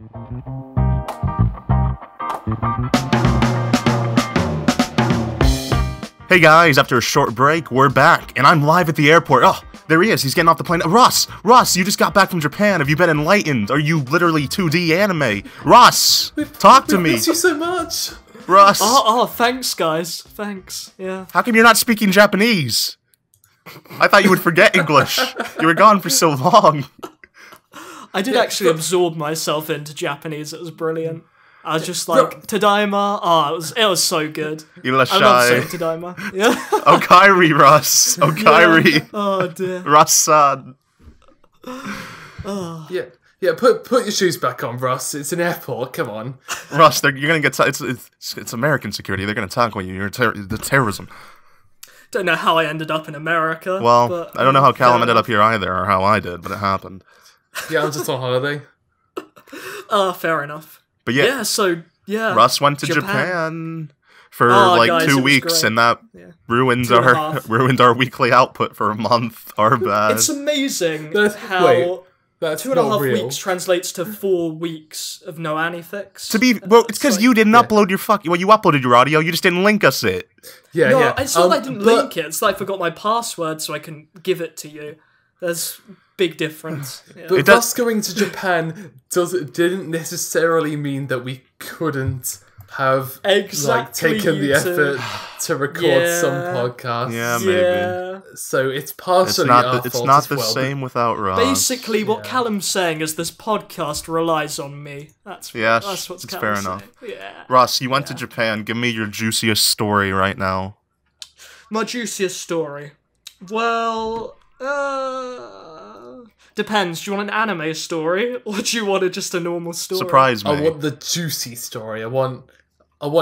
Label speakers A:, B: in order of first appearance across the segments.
A: Hey guys, after a short break, we're back, and I'm live at the airport. Oh, there he is, he's getting off the plane. Russ, you just got back from Japan. Have you been enlightened? Are you literally 2D anime? Russ, talk to me.
B: Thank you so much.
A: Russ.
C: Oh, thanks guys, thanks, yeah.
A: How come you're not speaking Japanese? I thought you would forget English. You were gone for so long.
C: I did actually absorb myself into Japanese, it was brilliant. I was just like, Tadaima, it was so good. I love saying Tadaima. Yeah.
A: Okairi, Russ. Okairi.
C: Yeah. Oh dear.
A: Russ-san.
C: Oh.
B: Yeah, put your shoes back on, Russ. It's an airport, come on.
A: Russ, you're gonna get, it's American security, they're gonna tackle you, you're the terrorism.
C: Don't know how I ended up in America.
A: Well,
C: but,
A: I don't know how Callum ended up here either, or how I did, but it happened.
B: Yeah, I'm just on holiday.
C: Fair enough.
A: But yeah, Russ went to Japan for like
C: guys,
A: 2 weeks, and that ruined our weekly output for a month. Our bad.
C: It's amazing
B: how that's
C: 2.5 weeks translates to 4 weeks of no AniFix.
A: It's because you didn't upload your you uploaded your audio, you just didn't link us it.
C: Yeah, it's not that I didn't link it. It's like I forgot my password, so I can give it to you. There's big difference. Yeah.
B: But us going to Japan didn't necessarily mean that we couldn't have taken the effort to record some podcast.
A: Yeah, maybe.
B: So it's partially our fault
A: It's not
B: as
A: the
B: well,
A: same without Russ.
C: Basically, what Callum's saying is this podcast relies on me. That's what's
A: it's
C: Callum
A: fair
C: saying.
A: enough.
C: Yeah.
A: Russ, you went to Japan. Give me your juiciest story right now.
C: My juiciest story. Well, depends. Do you want an anime story, or do you want just a normal story?
A: Surprise me.
B: I want the juicy story. I want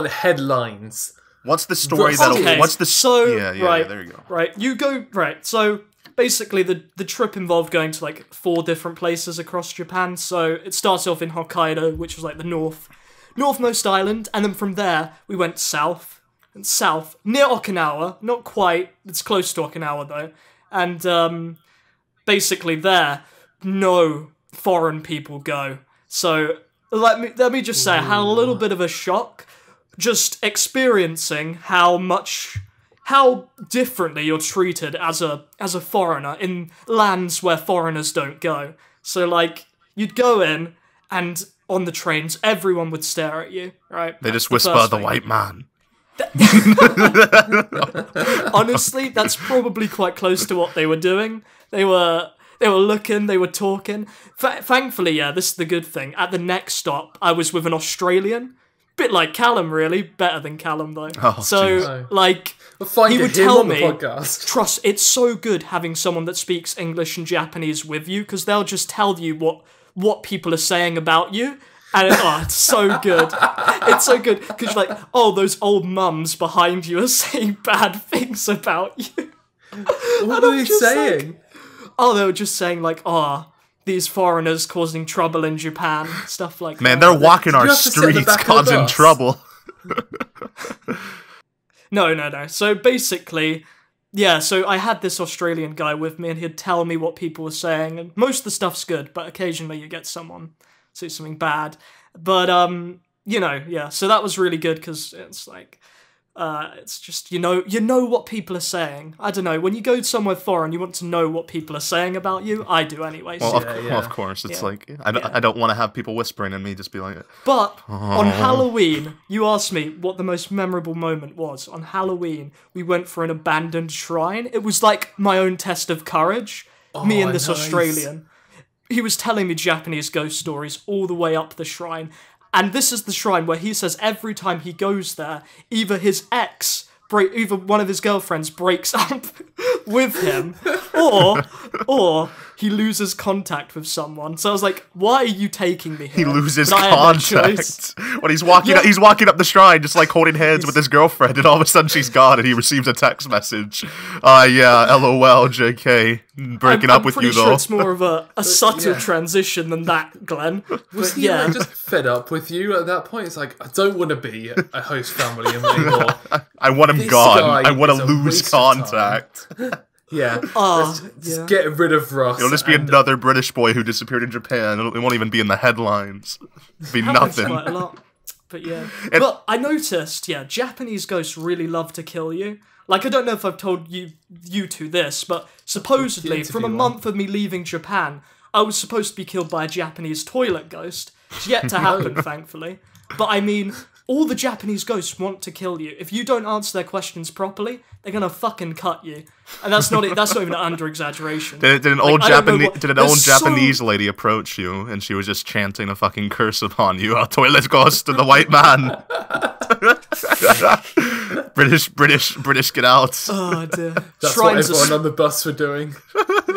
B: headlines.
A: What's the story what's the there you go.
C: Right, you go so basically the trip involved going to like 4 different places across Japan. So it starts off in Hokkaido, which was like the northmost island, and then from there we went south near Okinawa, not quite, it's close to Okinawa though. And basically there, no foreign people go. So let me just say, I had a little bit of a shock just experiencing how differently you're treated as a foreigner in lands where foreigners don't go. So like, you'd go in and on the trains, everyone would stare at you, right?
A: They just whisper, the white man.
C: Honestly, that's probably quite close to what they were doing. They were looking, they were talking. Thankfully, this is the good thing. At the next stop, I was with an Australian. Bit like Callum, really. Better than Callum, though.
A: Oh,
C: so, like, he would tell me, trust, it's so good having someone that speaks English and Japanese with you, because they'll just tell you what people are saying about you. And it's so good. It's so good. Because you're like, those old mums behind you are saying bad things about you.
B: What are they saying?
C: They were just saying like, these foreigners causing trouble in Japan. Stuff like that.
A: Man, they're walking our streets causing trouble.
C: No. So basically, so I had this Australian guy with me and he'd tell me what people were saying. And most of the stuff's good, but occasionally you get someone say something bad. But, so that was really good because it's like, it's just, you know what people are saying. I don't know, when you go somewhere foreign, you want to know what people are saying about you. I do anyway.
A: Well, of course, it's like, I don't want to have people whispering and me just be like...
C: But, on Halloween, you asked me what the most memorable moment was. On Halloween, we went for an abandoned shrine. It was like my own test of courage. Me and this Australian. He was telling me Japanese ghost stories all the way up the shrine. And this is the shrine where he says every time he goes there, either one of his girlfriends breaks up with him, or he loses contact with someone. So I was like, why are you taking me here?
A: He loses contact. When he's walking up the shrine, just like holding hands with his girlfriend, and all of a sudden she's gone, and he receives a text message. LOL, JK. Breaking up with you, though.
C: I'm pretty sure it's more of a subtle transition than that, Glen.
B: Was he just fed up with you at that point? It's like, I don't want to be a host family anymore.
A: I want him gone. I want to lose contact.
B: Yeah. Let's just get rid of Russ.
A: It'll just be another British boy who disappeared in Japan. It won't even be in the headlines. It'll be nothing.
C: Quite a lot. But yeah. But I noticed, Japanese ghosts really love to kill you. Like, I don't know if I've told you two this, but supposedly, from a month of me leaving Japan, I was supposed to be killed by a Japanese toilet ghost. It's yet to happen, thankfully. But I mean, all the Japanese ghosts want to kill you. If you don't answer their questions properly, they're gonna fucking cut you. And that's not even an under-exaggeration.
A: Did an old Japanese lady approach you, and she was just chanting a fucking curse upon you? A toilet ghost to the white man. British, get out.
C: Oh dear.
B: That's what everyone on the bus were doing.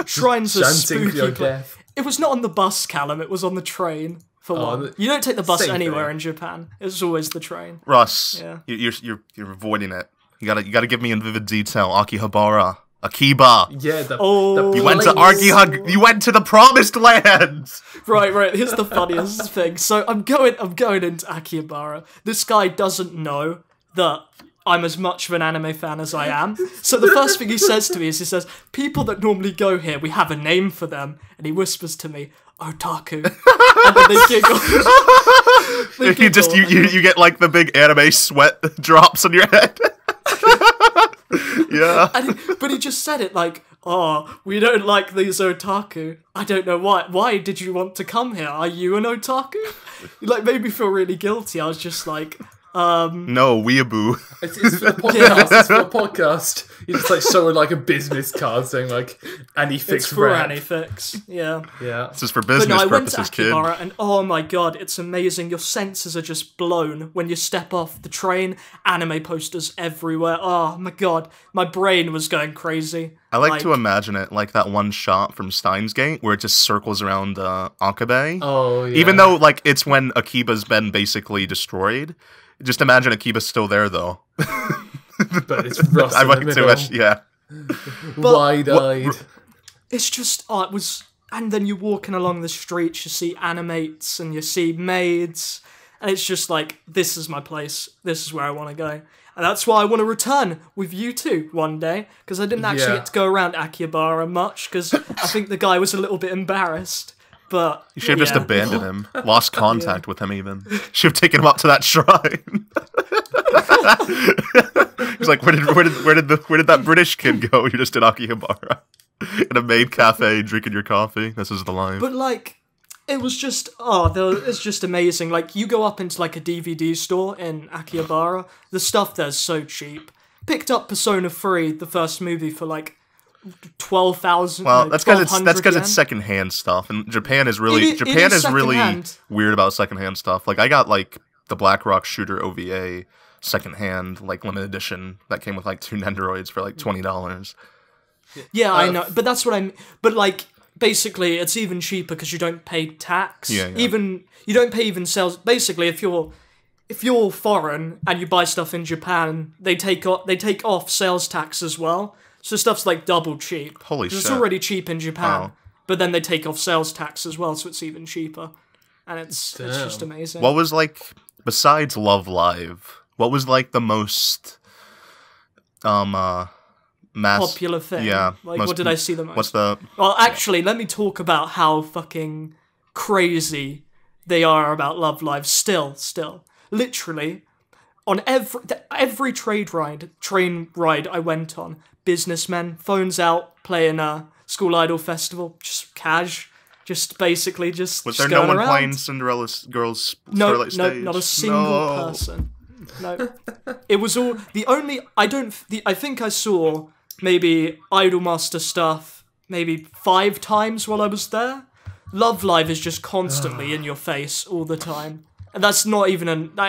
C: Shrines are
B: chanting for your
C: spooky.
B: death.
C: It was not on the bus, Callum. It was on the train. For one, you don't take the bus anywhere in Japan. It's always the train.
A: Russ, you're avoiding it. You gotta give me in vivid detail. Akihabara, Akiba.
B: Yeah,
A: you went to You went to the promised land.
C: Right. Here's the funniest thing. So I'm going into Akihabara. This guy doesn't know that I'm as much of an anime fan as I am. So the first thing he says to me is, he says, people that normally go here, we have a name for them. And he whispers to me, otaku. And then they giggle.
A: You get like the big anime sweat drops on your head. Yeah.
C: But he just said it like, oh, we don't like these otaku. I don't know why. Why did you want to come here? Are you an otaku? He like made me feel really guilty. I was just like,
A: no, weeaboo.
B: It's for the podcast. It's for the podcast. You just like showing like a business card saying like AniFix.
C: It's for AniFix. Yeah.
A: This is for business purposes, kid.
C: I went to Akihabara, and oh my god, it's amazing. Your senses are just blown when you step off the train. Anime posters everywhere. Oh my god, my brain was going crazy.
A: I like to imagine it like that one shot from Steins Gate where it just circles around Akabe.
B: Oh yeah.
A: Even though like it's when Akiba's been basically destroyed. Just imagine Akiba's still there, though.
B: But it's Russ in the middle. Wide-eyed.
C: It's just, it was... And then you're walking along the streets, you see animates, and you see maids, and it's just like, this is my place. This is where I want to go. And that's why I want to return with you two one day, because I didn't actually get to go around Akihabara much, because I think the guy was a little bit embarrassed. But
A: you should have just abandoned him, lost contact with him even. Should have taken him up to that shrine. He's like, where did that British kid go? You're just in Akihabara, in a maid cafe, drinking your coffee. This is the line.
C: But like, it was just it's just amazing. Like, you go up into like a DVD store in Akihabara, the stuff there's so cheap. Picked up Persona 3, the first movie, for like 12,000.
A: Well, that's because it's secondhand stuff, and Japan is really weird about secondhand stuff. Like I got like the Black Rock Shooter OVA secondhand, like limited edition that came with like 2 Nendoroids for like $20.
C: Yeah, I know, but that's what I'm. But like, basically, it's even cheaper because you don't pay tax.
A: Yeah.
C: Even you don't pay even sales. Basically, if you're foreign and you buy stuff in Japan, they take off sales tax as well. So stuff's like double cheap.
A: Holy shit.
C: It's already cheap in Japan,
A: wow.
C: But then they take off sales tax as well, so it's even cheaper. And it's just amazing.
A: What was like, besides Love Live, what was like the most popular
C: thing?
A: Yeah.
C: Like, what did I see the most?
A: What's the...
C: Well, actually, let me talk about how fucking crazy they are about Love Live still. Literally, on every train ride I went on, businessmen, phones out, playing a School Idol festival, just cash, just basically just. Was
A: there no one playing Cinderella's Girls?
C: No, not a single person. No, it was all the only. I think I saw maybe Idolmaster stuff maybe 5 times while I was there. Love Live is just constantly in your face all the time, and that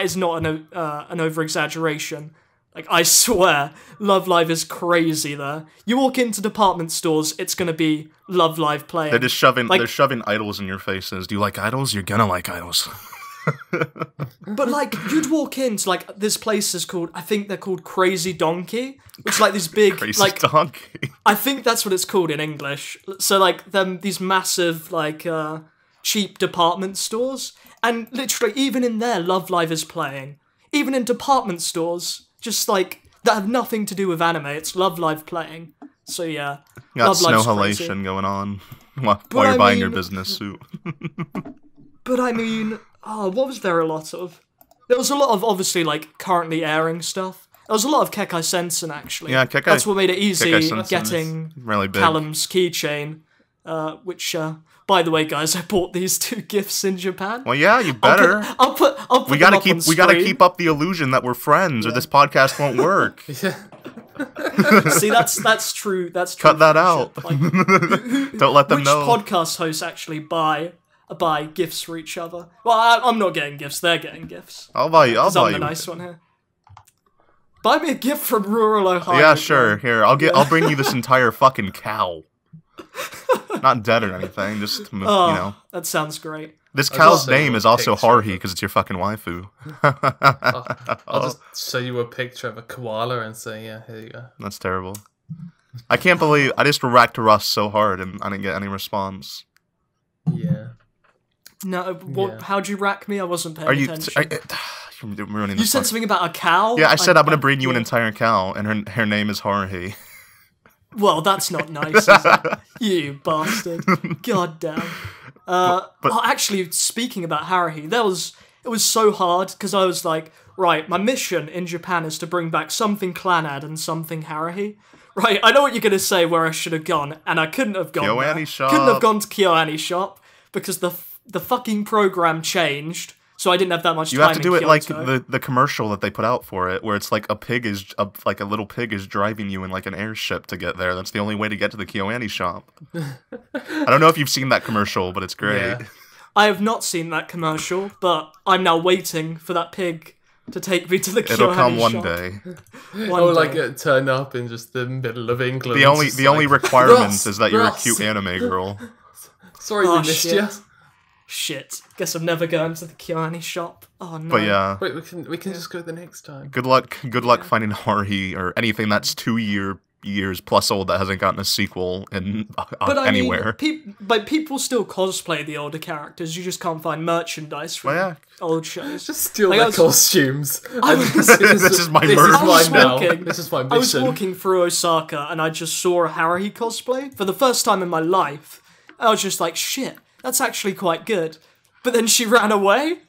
C: is not an over-exaggeration. Like, I swear, Love Live is crazy there. You walk into department stores, it's gonna be Love Live playing.
A: They're just shoving idols in your faces. Do you like idols? You're gonna like idols.
C: But like, you'd walk into like this place is called, I think they're called Crazy Donkey, which is like this big
A: Crazy Donkey.
C: I think that's what it's called in English. So like these massive like cheap department stores, and literally even in there, Love Live is playing. Even in department stores, just like that have nothing to do with anime, it's Love Live playing. So yeah,
A: Got
C: Love Life's
A: snow
C: crazy.
A: halation going on while
C: But
A: you're
C: I
A: buying your
C: mean-
A: business suit.
C: But I mean, what was there a lot of? There was a lot of, obviously, like, currently airing stuff. There was a lot of kekkai sensen, actually.
A: Yeah, kekkai.
C: That's what made it easy
A: Kekkai sensen
C: getting
A: really big.
C: Callum's keychain, which, by the way, guys, I bought these 2 gifts in Japan.
A: Well, yeah, you better.
C: I'll put
A: We
C: them
A: gotta
C: up
A: keep.
C: on
A: We gotta
C: screen.
A: keep up the illusion that we're friends, or this podcast won't work.
C: See, that's true. That's true.
A: Cut that out.
C: friendship. Like,
A: Don't let them
C: which
A: know.
C: podcast hosts actually buy gifts for each other? Well, I'm not getting gifts. They're getting gifts.
A: I'll buy you. I'll
C: 'Cause
A: buy
C: I'm the
A: you.
C: nice one here. Buy me a gift from rural Ohio.
A: Yeah, sure. Here, I'll bring you this entire fucking cow. Not dead or anything. Just you
C: Oh,
A: know.
C: that sounds great.
A: This
B: I'll
A: cow's
B: just send
A: name
B: you
A: is
B: a
A: also
B: picture.
A: Haruhi because it's your fucking waifu.
B: I'll just show you a picture of a koala and say, yeah, here you go.
A: That's terrible. I can't believe I just racked Russ so hard and I didn't get any response.
B: Yeah.
C: No, what?
B: Yeah.
C: How'd you rack me? I wasn't paying
A: Are you?
C: attention.
A: You're ruining
C: You
A: this
C: said
A: part.
C: something about a cow.
A: Yeah, I said I'm gonna bring you an
C: yeah.
A: entire cow, and her name is Haruhi.
C: Well, that's not nice, is it? You bastard. God damn. Actually, speaking about Haruhi, it was so hard, because I was like, right, my mission in Japan is to bring back something Clannad and something Haruhi. Right, I know what you're going to say where I should have gone, and I couldn't have gone
A: KyoAni
C: there.
A: shop.
C: Couldn't have gone to KyoAni shop, because the fucking program changed, so I didn't have that much
A: You
C: time
A: have to
C: in
A: do it like
C: Kyoto.
A: the commercial that they put out for it, where it's like like a little pig is driving you in like an airship to get there. That's the only way to get to the KyoAni shop. I don't know if you've seen that commercial, but it's great.
B: Yeah.
C: I have not seen that commercial, but I'm now waiting for that pig to take me to the
A: It'll
C: KyoAni
A: come one
C: shop.
A: day.
C: One
B: Or like
C: day.
B: it turn up in just the middle of England.
A: The only
B: just
A: only
B: like,
A: requirement
B: Russ,
A: is that you're a
B: Russ.
A: cute anime girl.
B: Sorry,
C: Oh,
B: we missed
C: shit.
B: you.
C: Shit. Guess I'm never going to the KyoAni shop. Oh no.
A: But yeah,
B: Wait, we can just go the next time.
A: good luck finding Haruhi or anything that's 2 years plus old that hasn't gotten a sequel in
C: But I
A: anywhere.
C: mean, people still cosplay the older characters. You just can't find merchandise from
A: Well, yeah.
C: old shows.
B: Just steal
C: Like, I
B: their
C: was-
B: costumes.
A: This is my
B: This
A: merch.
B: is
C: I was
B: mine now.
C: walking-
B: This is my
C: I was
B: mission.
C: walking through Osaka and I just saw a Haruhi cosplay for the first time in my life. I was just like, shit, that's actually quite good. But then she ran away.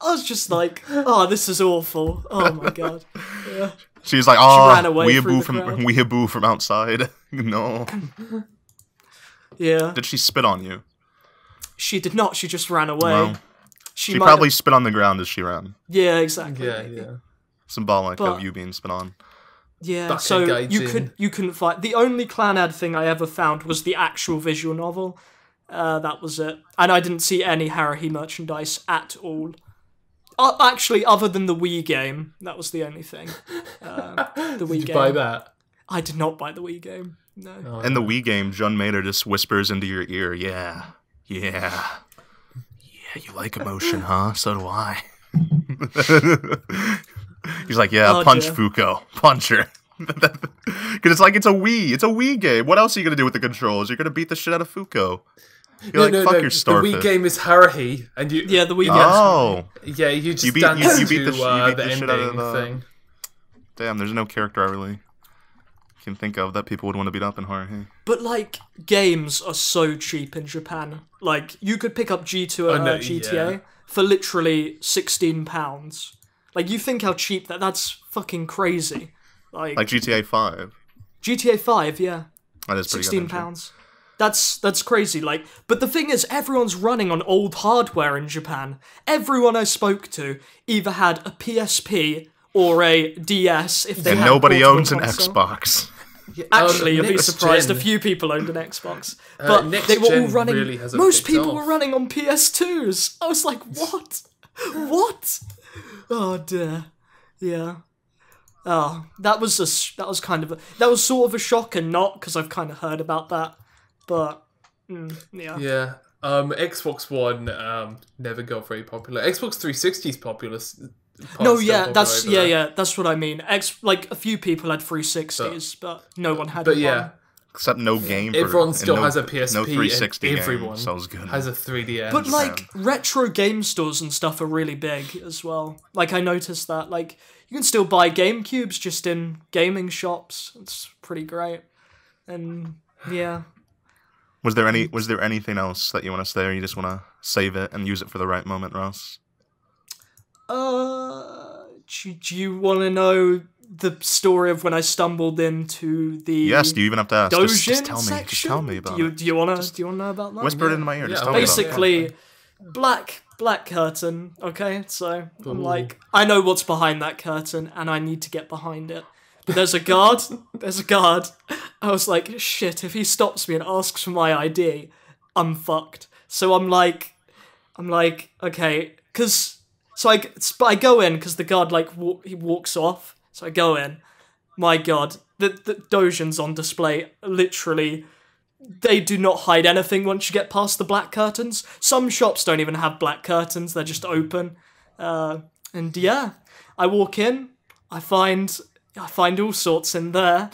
C: I was just like, oh, this is awful. Oh my god. Yeah.
A: She's like,
C: ran
A: oh,
C: away through the crowd.
A: weeaboo from outside. No.
C: Yeah.
A: Did she spit on you?
C: She did not. She just ran away.
A: Well,
C: she
A: she
C: might
A: probably
C: have-
A: spit on the ground as she ran.
C: Yeah, exactly.
B: Yeah.
A: Symbolic
C: But-
A: of you being spit on.
C: Yeah,
B: Bucket
C: so
B: gaijin.
C: you couldn't find the only Clannad thing I ever found was the actual visual novel. That was it, and I didn't see any Haruhi merchandise at all. Actually, other than the Wii game, that was the only thing. The Wii
B: Did you
C: game.
B: buy that?
C: I did not buy the Wii game. No.
B: Oh,
A: In the Wii game, Jun Mater just whispers into your ear, yeah, you like emotion, huh? So do I. He's like, yeah,
C: Oh,
A: punch
C: dear.
A: Fuko. Punch her. Because it's like, it's a Wii game. What else are you going to do with the controls? You're going to beat the shit out of Fuko. You're like, fuck your
B: The
A: starfish.
B: Wii game is Haruhi, and you.
C: Yeah, the Wii game.
A: Oh,
B: Yeah, you just
A: You beat-
B: dance
A: you beat
B: to
A: the
B: the
A: shit out of
B: ending
A: the-
B: thing.
A: damn, there's no character I really can think of that people would want to beat up in Haruhi.
C: But like, games are so cheap in Japan. Like, you could pick up G2
B: Oh, no,
C: GTA
B: yeah.
C: for literally £16. Like, you think how cheap that's fucking crazy. Like
A: GTA 5.
C: GTA 5, yeah.
A: That is pretty good.
C: £16. That's crazy. Like, but the thing is, everyone's running on old hardware in Japan. Everyone I spoke to either had a PSP or a DS if they
A: And
C: had
A: nobody
C: portable
A: owns an
C: console.
A: Xbox.
B: Yeah,
C: Actually, you'll be
B: next
C: surprised.
B: gen.
C: A few people owned an Xbox, but
B: next
C: they were all
B: gen
C: running.
B: really hasn't
C: Most
B: picked
C: people
B: off.
C: were running on PS2s. I was like, what? What? Oh dear. Yeah. Oh, that was sort of a shock and not because I've kind of heard about that, but yeah.
B: Yeah. Xbox One never got very popular. Xbox 360 is popular.
C: No,
B: still
C: yeah,
B: popular
C: that's
B: over there.
C: yeah, that's what I mean. Like a few people had 360s, but no one had.
B: But
C: one.
B: yeah,
A: Except no game.
B: everyone
A: and
B: still
A: no,
B: has a PSP.
A: No 360
B: and
A: game.
B: everyone
A: Sounds good.
B: has a 3DS.
C: But like retro game stores and stuff are really big as well. Like I noticed that. Like you can still buy GameCubes just in gaming shops. It's pretty great. And yeah.
A: Was there anything else that you want to say, or you just want to save it and use it for the right moment, Russ?
C: Do you want to know the story of when I stumbled into the
A: Yes, do you even have to ask? Just tell me.
C: section?
A: Just tell me about it.
C: Do you want to know about that?
A: Whisper it into my ear.
B: Yeah,
A: Just tell me about it.
C: Basically, black curtain, okay? So I'm like, I know what's behind that curtain, and I need to get behind it. But there's a guard. I was like, shit, if he stops me and asks for my ID, I'm fucked. So I'm like, okay, so I go in, because the guard, like, he walks off, so I go in. My god, the dojins on display, literally, they do not hide anything once you get past the black curtains. Some shops don't even have black curtains, they're just open. And yeah, I walk in, I find all sorts in there.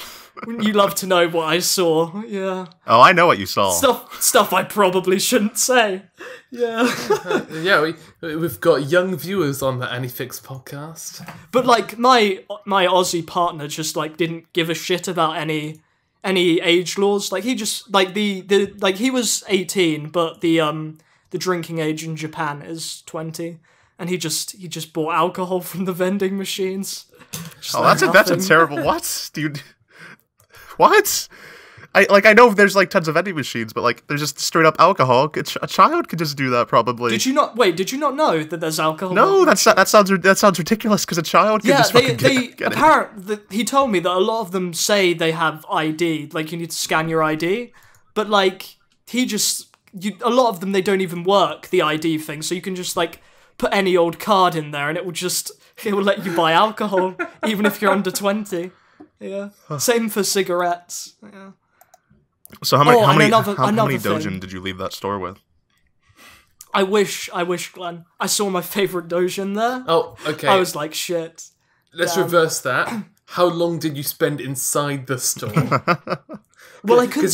C: Wouldn't you love to know what I saw? Yeah.
A: Oh, I know what you saw.
C: Stuff I probably shouldn't say. Yeah.
B: Yeah, we've got young viewers on the AniFix podcast.
C: But like my Aussie partner just like didn't give a shit about any age laws. Like he just like the like he was 18, but the drinking age in Japan is 20. And he just bought alcohol from the vending machines.
A: That's a terrible. What, dude? What? I know there's like tons of vending machines, but like there's just straight up alcohol. A child could just do that probably.
C: Did you not know that there's alcohol?
A: No, that sounds ridiculous because a child can just fucking get it.
C: He told me that a lot of them say they have ID, like you need to scan your ID, but like a lot of them they don't even work the ID thing, so you can just like put any old card in there and it will let you buy alcohol even if you're under 20. Yeah. Same for cigarettes. Yeah.
A: So how many
C: thing.
A: dojin did you leave that store with?
C: I wish, Glen. I saw my favourite dojin there.
B: Oh, okay.
C: I was like, shit.
B: Let's reverse that. How long did you spend inside the store?
C: Well, I couldn't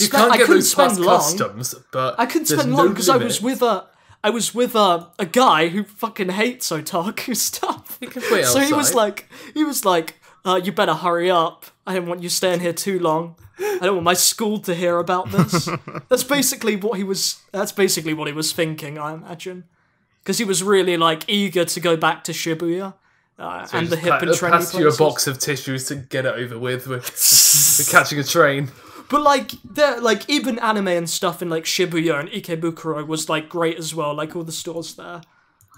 C: spend long.
B: Customs, but
C: I couldn't spend long because I was with a guy who fucking hates otaku stuff.
B: You can wait outside.
C: So he was like, you better hurry up. I don't want you staying here too long. I don't want my school to hear about this. That's basically what he was thinking, I imagine. Because he was really like eager to go back to Shibuya and the hip and trendy places.
B: Pass you a box of tissues to get it over with. We're catching a train.
C: But like, even anime and stuff in like Shibuya and Ikebukuro was like great as well. Like all the stores there.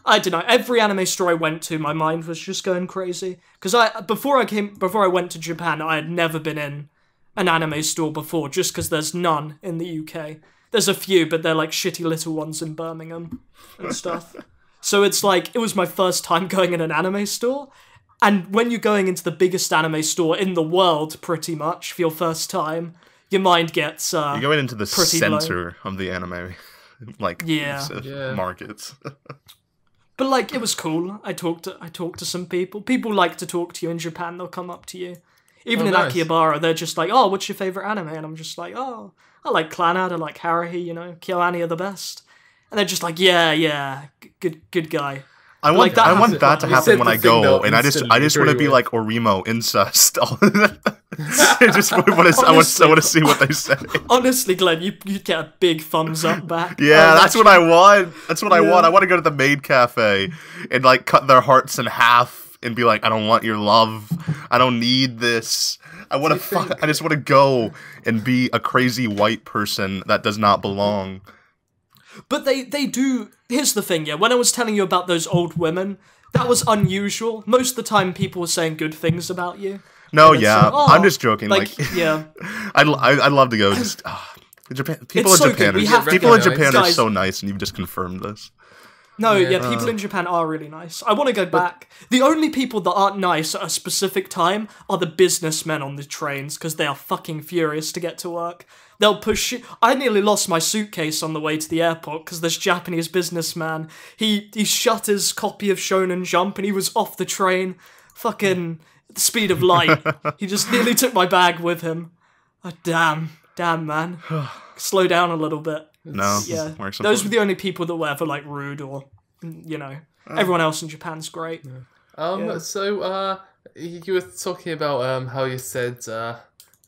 C: I don't know. Every anime store I went to, my mind was just going crazy. Because before I went to Japan, I had never been in an anime store before, just because there's none in the UK. There's a few, but they're like shitty little ones in Birmingham and stuff. So it's like, it was my first time going in an anime store. And when you're going into the biggest anime store in the world, pretty much, for your first time, your mind gets
A: you're going into the center
C: low.
A: Of the anime, like markets.
C: But like, it was cool. I talked to some people. People like to talk to you in Japan. They'll come up to you. Even in Akihabara, they're just like, "Oh, what's your favorite anime?" And I'm just like, "Oh, I like Clannad. I like Haruhi. You know, Kyoani are the best." And they're just like, "Yeah, good guy."
A: I want that to happen when I go, and I just want to be like Orimo incest. I want to see what they say.
C: Honestly, Glen, you get a big thumbs up back.
A: Yeah, that's what I want. That's what I want. I want to go to the maid cafe and like cut their hearts in half and be like, I don't want your love. I don't need this. I just want to go and be a crazy white person that does not belong.
C: But they do. Here's the thing, yeah. When I was telling you about those old women, that was unusual. Most of the time, people were saying good things about you.
A: No, yeah, like, I'm just joking. Like
C: yeah,
A: I'd love to go. Just Japan. People in Japan are so nice, and you've just confirmed this.
C: No, yeah, people in Japan are really nice. I want to go back. The only people that aren't nice at a specific time are the businessmen on the trains, because they are fucking furious to get to work. They'll push you. I nearly lost my suitcase on the way to the airport because this Japanese businessman, he shut his copy of Shonen Jump and he was off the train. Fucking the speed of light. He just nearly took my bag with him. Oh, damn, man. Slow down a little bit.
A: No,
C: yeah. Those were the only people that were ever like rude or, everyone else in Japan's great.
B: Yeah. So, you were talking about how you said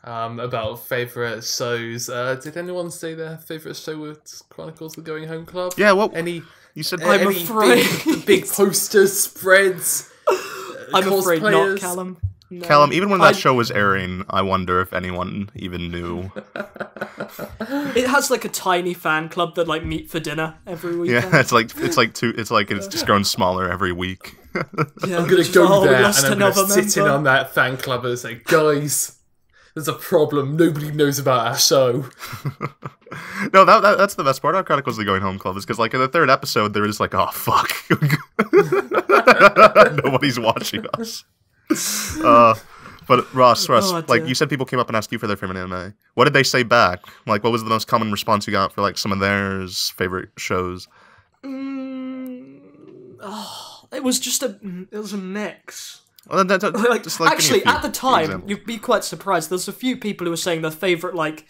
B: about favourite shows. Did anyone say their favourite show was Chronicles: The Going Home Club?
A: Yeah, well,
B: you
A: said
C: I'm afraid
B: big posters, spreads.
C: I'm afraid not,
B: cosplayers.
C: Callum. No.
A: Callum, even when that show was airing, I wonder if anyone even knew.
C: It has like a tiny fan club that like meet for dinner every weekend.
A: Yeah, it's just growing smaller every week.
C: Yeah,
B: I'm gonna go there and
C: lost
B: I'm gonna
C: another
B: sit in
C: member.
B: on that fan club and say, guys, there's a problem. Nobody knows about our show.
A: No, that's the best part of Chronicles of the Going Home Club is because like in the third episode they're just like, oh fuck, nobody's watching us. But Russ, like you said, people came up and asked you for their favorite anime. What did they say back? Like, what was the most common response you got for like some of theirs favorite shows?
C: It was a mix.
A: Well,
C: Actually, at the time, you'd be quite surprised. There's a few people who were saying their favorite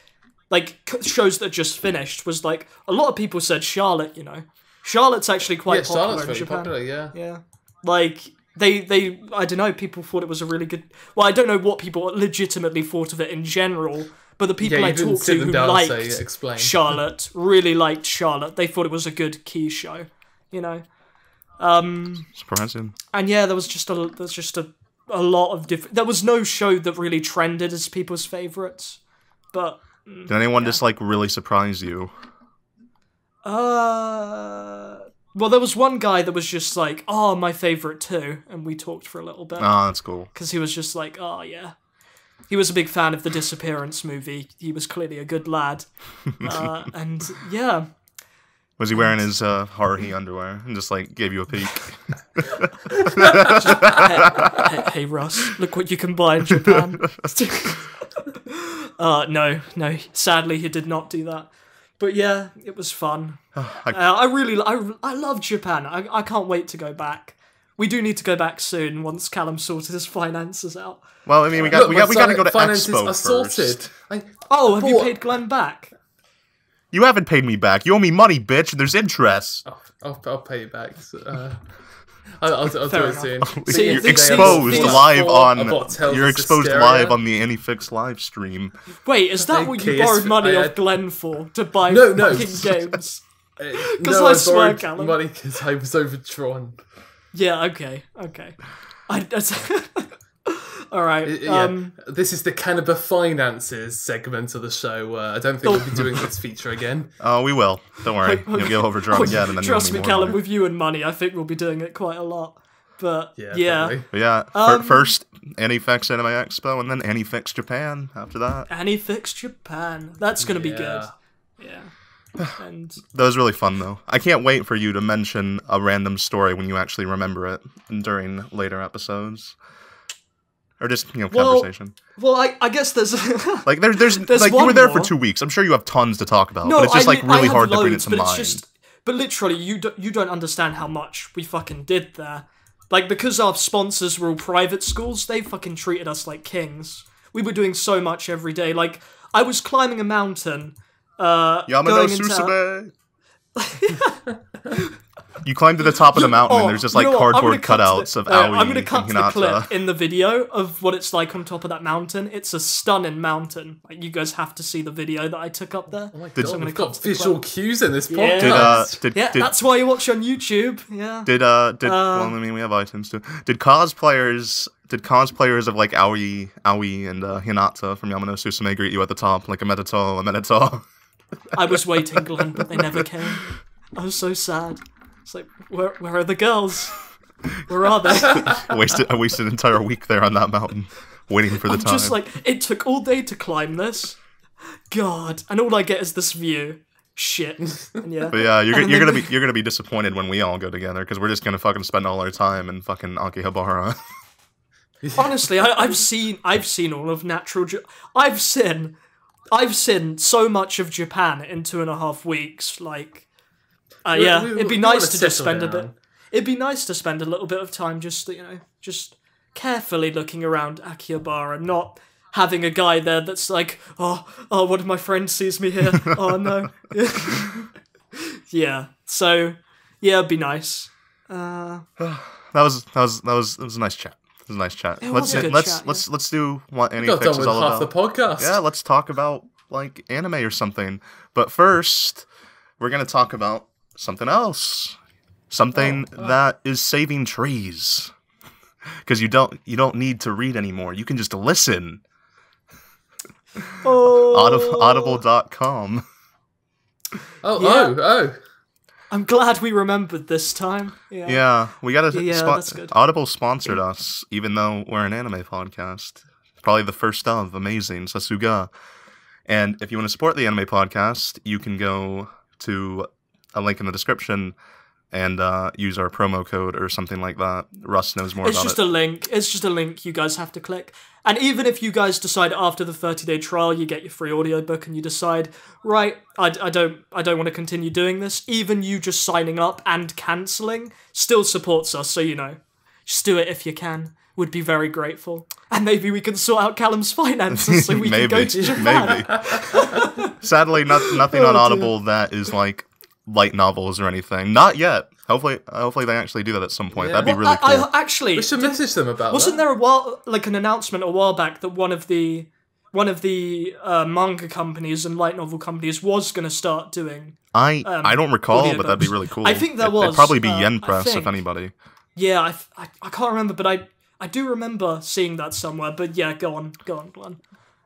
C: shows that just finished was like a lot of people said Charlotte. You know, Charlotte's actually quite popular
B: Charlotte's
C: in
B: very
C: Japan.
B: popular. Yeah.
C: Yeah, like they I don't know. People thought it was a really good. Well, I don't know what people legitimately thought of it in general, but the people I talked to who liked Charlotte really liked Charlotte. They thought it was a good key show. You know.
A: Surprising.
C: And yeah, there was just a lot of different. There was no show that really trended as people's favorites, but
A: did anyone just like really surprise you?
C: Well, there was one guy that was just like, "Oh, my favorite too," and we talked for a little bit.
A: Oh, that's cool.
C: Because he was just like, "Oh yeah," he was a big fan of the Disappearance movie. He was clearly a good lad, and yeah.
A: Was he wearing his Haruhi underwear and just like gave you a peek?
C: Hey Russ, look what you can buy in Japan. No, sadly he did not do that. But yeah, it was fun. I love Japan. I can't wait to go back. We do need to go back soon once Callum sorted his finances out.
A: Well, I mean, we got to go to
B: finances
A: Expo
B: are
A: first.
B: sorted.
C: Have you paid Glen back?
A: You haven't paid me back. You owe me money, bitch, and there's interest.
B: I'll pay you back. I'll do it soon.
A: You're exposed live on the AniFix live stream.
C: Wait, is that what you borrowed money off Glen for? To buy
B: no.
C: fucking games?
B: No, I borrowed money because I was overdrawn.
C: Yeah, okay. All right.
B: This is the Canada Finances segment of the show. I don't think we'll be doing this feature again.
A: Oh, we will. Don't worry. You'll get overdrawn again. And then
C: trust me, Callum, with you and money, I think we'll be doing it quite a lot. But yeah.
A: First AniFix Anime Expo and then AniFix Japan after that.
C: AniFix Japan. That's going to be good. Yeah. And
A: that was really fun, though. I can't wait for you to mention a random story when you actually remember it during later episodes. Or just, conversation.
C: Well, I guess there's...
A: like, there's like, you were there for 2 weeks. I'm sure you have tons to talk about. But it's just, really hard to bring it to mind.
C: But literally, you don't understand how much we fucking did there. Like, because our sponsors were all private schools, they fucking treated us like kings. We were doing so much every day. Like, I was climbing a mountain,
A: Suzumiya. You climb to the top of the mountain and there's just cardboard cutouts of Aoi.
C: I'm gonna cut to the clip in the video of what it's like on top of that mountain. It's a stunning mountain. Like, you guys have to see the video that I took up there.
B: Oh my god, we've got visual cues in this podcast.
C: That's why you watch on YouTube. Yeah.
A: Well, I mean, we have iTunes too. Did cosplayers of like Aoi and Hinata from Yamano Susume greet you at the top like a Medato?
C: I was waiting, Glen, but they never came. I was so sad. It's like, where are the girls? Where are they?
A: I wasted an entire week there on that mountain, waiting for the time.
C: Just like, it took all day to climb this. God, and all I get is this view. Shit. And yeah.
A: But yeah, you're gonna be disappointed when we all go together because we're just gonna fucking spend all our time in fucking Akihabara.
C: Honestly, I've seen all of I've seen so much of Japan in 2.5 weeks. Like, it'd be nice to just spend a bit. It'd be nice to spend a little bit of time just carefully looking around Akihabara, not having a guy there that's like, oh, what if my friend sees me here? Oh no. Yeah. So yeah, it'd be nice.
A: That was a nice chat. was a nice chat.
C: It was a good chat,
A: Let's do what
B: Got
A: AniFix
B: done
A: is
B: with
A: all
B: half
A: about.
B: the podcast.
A: Yeah, let's talk about like anime or something. But first, we're gonna talk about something else. Something that is saving trees. Because you don't need to read anymore. You can just listen. Audible.com.
B: Oh.
C: I'm glad we remembered this time.
A: Yeah, we got to.
C: that's good.
A: Audible sponsored us, even though we're an anime podcast. Probably the first of amazing Sasuga. And if you want to support the anime podcast, you can go to a link in the description and use our promo code or something like that. Russ knows more about it.
C: It's just a link. It's just a link you guys have to click. And even if you guys decide after the 30-day trial you get your free audiobook and you decide, right, I don't want to continue doing this, even you just signing up and cancelling still supports us, so just do it if you can. Would be very grateful. And maybe we can sort out Callum's finances so we can go to Japan.
A: Maybe. Sadly, nothing on Audible that is like light novels or anything. Not yet. Hopefully they actually do that at some point.
B: Yeah.
A: That'd be really cool.
C: Actually,
B: We should message them about
C: wasn't
B: that.
C: there an announcement a while back that one of the manga companies and light novel companies was going to start doing?
A: I don't recall, but that'd be
C: audiobooks.
A: really cool.
C: I think there was.
A: It'd probably be Yen
C: I
A: Press, if
C: think.
A: anybody.
C: Yeah, I can't remember, but I do remember seeing that somewhere. But yeah, go on, Glen.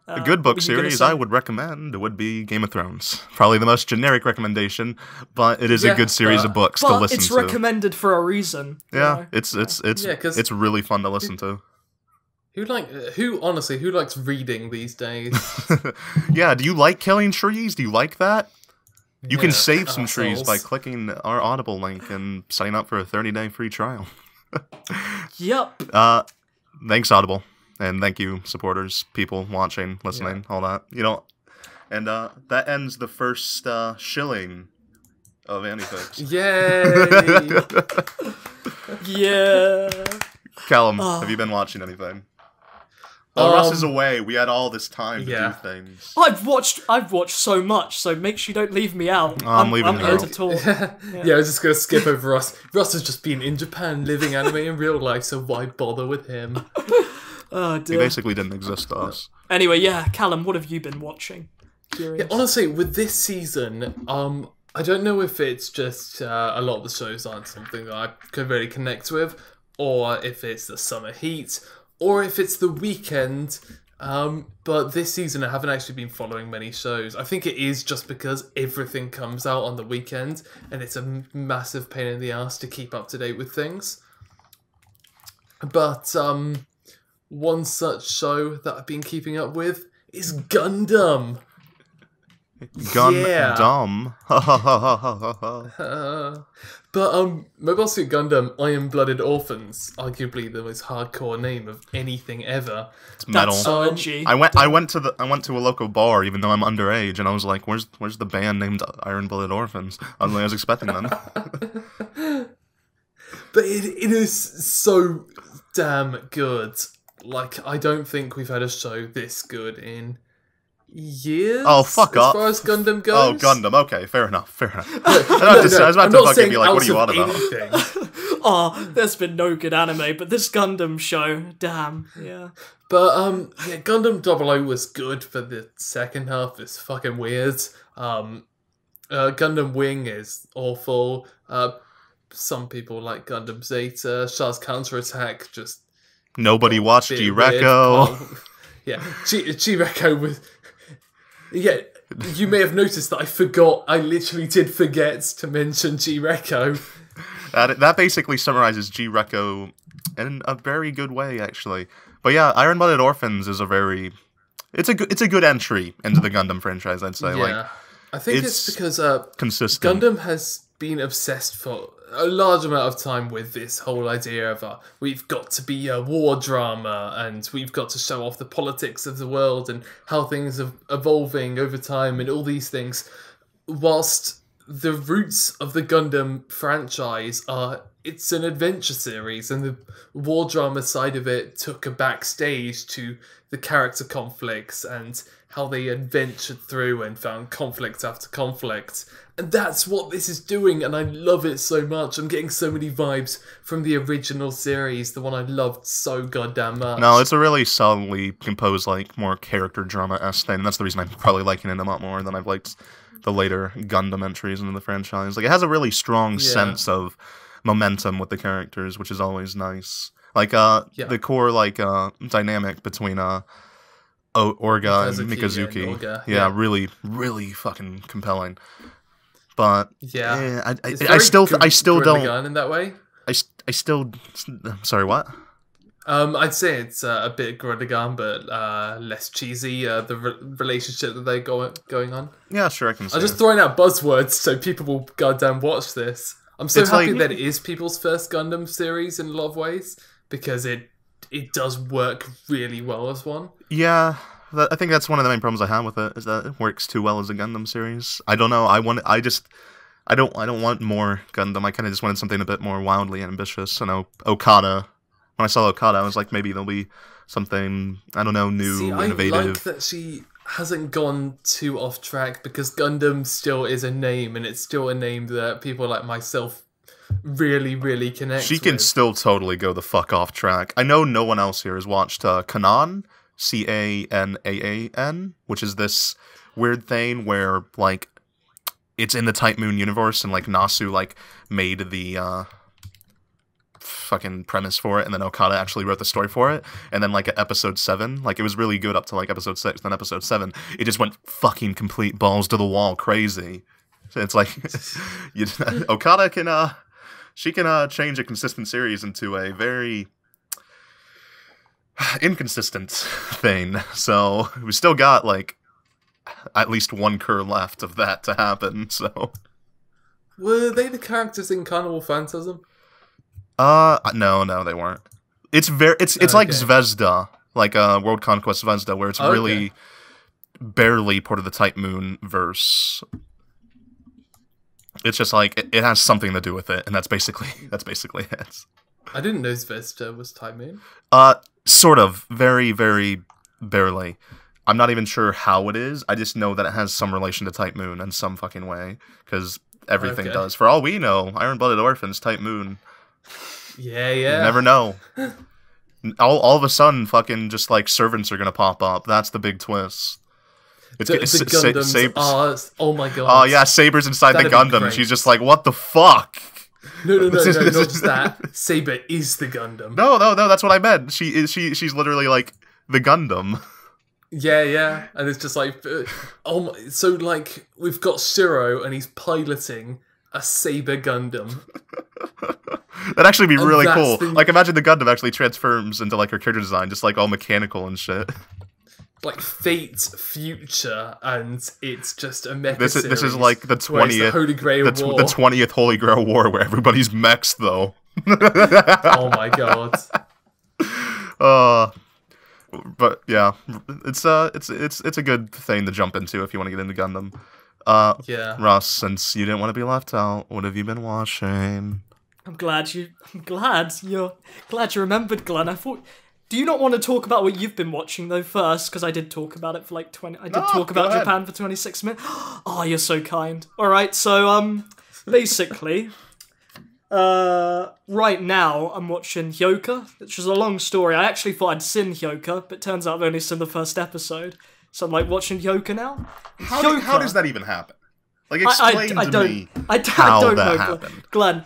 A: A good book
C: what were you gonna
A: series
C: say?
A: I would recommend would be Game of Thrones. Probably the most generic recommendation, but it is a good series of books to
C: But
A: listen
C: it's
A: to.
C: recommended for a reason.
A: Yeah,
C: you know?
A: it's really fun to listen to.
B: Who likes reading these days?
A: Yeah, do you like killing trees? Do you like that? You can
B: Yeah,
A: save some trees by
B: assholes.
A: clicking our Audible link and signing up for a 30-day free trial.
C: Yep.
A: Thanks, Audible. And thank you, supporters, people watching, listening, all that. And that ends the first shilling of AniFix.
B: Yay!
C: Yeah.
A: Callum, have you been watching anything? Oh, Russ is away. We had all this time to do things.
C: I've watched so much, so make sure you don't leave me out.
A: I'm leaving
C: here
A: you
C: to
A: out.
C: talk.
B: Yeah, I was just gonna skip over Russ. Russ has just been in Japan living anime in real life, so why bother with him?
C: Oh
A: He
C: dear.
A: basically didn't exist to us.
C: Anyway, yeah, Callum, what have you been watching? Curious.
B: Yeah, honestly, with this season, I don't know if it's just a lot of the shows aren't something that I could really connect with, or if it's the summer heat, or if it's the weekend. But this season I haven't actually been following many shows. I think it is just because everything comes out on the weekend, and it's a massive pain in the ass to keep up to date with things. But one such show that I've been keeping up with is Gundam. Yeah.
A: Gundam.
B: But Mobile Suit Gundam Iron-Blooded Orphans, arguably the most hardcore name of anything ever.
A: It's metal.
C: That's so edgy.
A: I went to a local bar, even though I'm underage, and I was like, "Where's the band named Iron Blooded Orphans?" I was expecting them.
B: But it is so damn good. Like, I don't think we've had a show this good in years.
A: Oh, fuck off.
B: As far as Gundam goes.
A: Oh, Gundam. Okay, fair enough. I was
B: I'm
A: about to
B: not
A: fucking
B: saying
A: be like, "What are you
B: out
A: on
B: of
A: about?"
B: anything.
C: Oh, there's been no good anime, but this Gundam show, damn, yeah.
B: But yeah, Gundam 00 was good, but the second half is fucking weird. Gundam Wing is awful. Some people like Gundam Zeta. Char's Counterattack just
A: Nobody watched
B: bit
A: G-Reco.
B: weird. Yeah, G-Reco was. Yeah, you may have noticed that I forgot. I literally did forget to mention G-Reco.
A: That basically summarizes G-Reco in a very good way, actually. But yeah, Iron Blooded Orphans is it's a good entry into the Gundam franchise, I'd say.
B: Yeah,
A: Like,
B: I think
A: it's
B: it's because
A: consistent.
B: Gundam has been obsessed for a large amount of time with this whole idea of we've got to be a war drama and we've got to show off the politics of the world and how things are evolving over time and all these things, whilst the roots of the Gundam franchise are it's an adventure series, and the war drama side of it took a backstage to the character conflicts and how they adventured through and found conflict after conflict. And that's what this is doing, and I love it so much. I'm getting so many vibes from the original series, the one I loved so goddamn much.
A: No, it's a really solidly composed, like, more character drama-esque thing, and that's the reason I'm probably liking it a lot more than I've liked the later Gundam entries into the franchise. Like, it has a really strong sense of momentum with the characters, which is always nice. Like, the core, like, dynamic between, Orga and Mikazuki. Yeah, really, really fucking compelling. But I still don't.
B: Lagann in that way.
A: I still. I'm sorry, what?
B: I'd say it's a bit Gurren Lagann, but less cheesy. The relationship that they going on.
A: Yeah, sure, I can.
B: I'm just throwing out buzzwords so people will goddamn watch this. I'm so happy that it is people's first Gundam series in a lot of ways, because it does work really well as one.
A: Yeah. I think that's one of the main problems I have with it, is that it works too well as a Gundam series. I don't know. I don't want more Gundam. I kind of just wanted something a bit more wildly ambitious. I know Okada. When I saw Okada, I was like, maybe there'll be something, I don't know, new, innovative.
B: I like that she hasn't gone too off track, because Gundam still is a name, and it's still a name that people like myself really, really connect
A: She can still totally go the fuck off track. I know no one else here has watched Canaan. Canaan, which is this weird thing where, like, it's in the Type Moon universe, and, like, Nasu, like, made the, fucking premise for it, and then Okada actually wrote the story for it, and then, like, at episode 7, like, it was really good up to, like, episode 6, then episode 7, it just went fucking complete balls to the wall crazy. So it's like, Okada can, she can, change a consistent series into a very inconsistent thing, so we still got, like, at least one cur left of that to happen, so.
B: Were they the characters in Carnival Phantasm?
A: No, they weren't. It's like Zvezda, like, World Conquest Zvezda, where it's really barely part of the Type Moon verse. It's just, like, it has something to do with it, and that's basically it.
B: I didn't know Zvezda was Type Moon.
A: Sort of. Very, very barely. I'm not even sure how it is. I just know that it has some relation to Type Moon in some fucking way, because everything does. For all we know, Iron-Blooded Orphans, Type Moon.
B: Yeah.
A: You never know. All of a sudden, fucking just, like, servants are gonna pop up. That's the big twist.
B: The Gundams are... Oh my god.
A: Oh yeah, Saber's inside the Gundam. She's just like, what the fuck?
B: No, not just that. Saber is the Gundam.
A: No, that's what I meant. She's literally, like, the Gundam.
B: Yeah, and it's just like, so, like, we've got Shiro, and he's piloting a Saber Gundam.
A: That'd actually be really cool. Like, imagine the Gundam actually transforms into, like, her character design, just, like, all mechanical and shit.
B: Like Fate's future, and it's just a mecha
A: This is like the 20th
B: Holy Grail War.
A: The 20th Holy Grail War, where everybody's mechs, though.
B: Oh my god.
A: But yeah, it's a good thing to jump into if you want to get into Gundam.
B: Yeah.
A: Russ, since you didn't want to be left out, what have you been watching?
C: I'm glad you remembered, Glen. I thought. Do you not want to talk about what you've been watching, though, first? Because I did talk about it for, like, 20... I did talk about Japan for 26 minutes. Oh, you're so kind. Alright, so, basically, right now, I'm watching Hyouka, which is a long story. I actually thought I'd seen Hyouka, but turns out I've only seen the first episode. So I'm, like, watching Hyouka now.
A: How does that even happen? Like, explain to me
C: how
A: that
C: know,
A: happened.
C: Glen,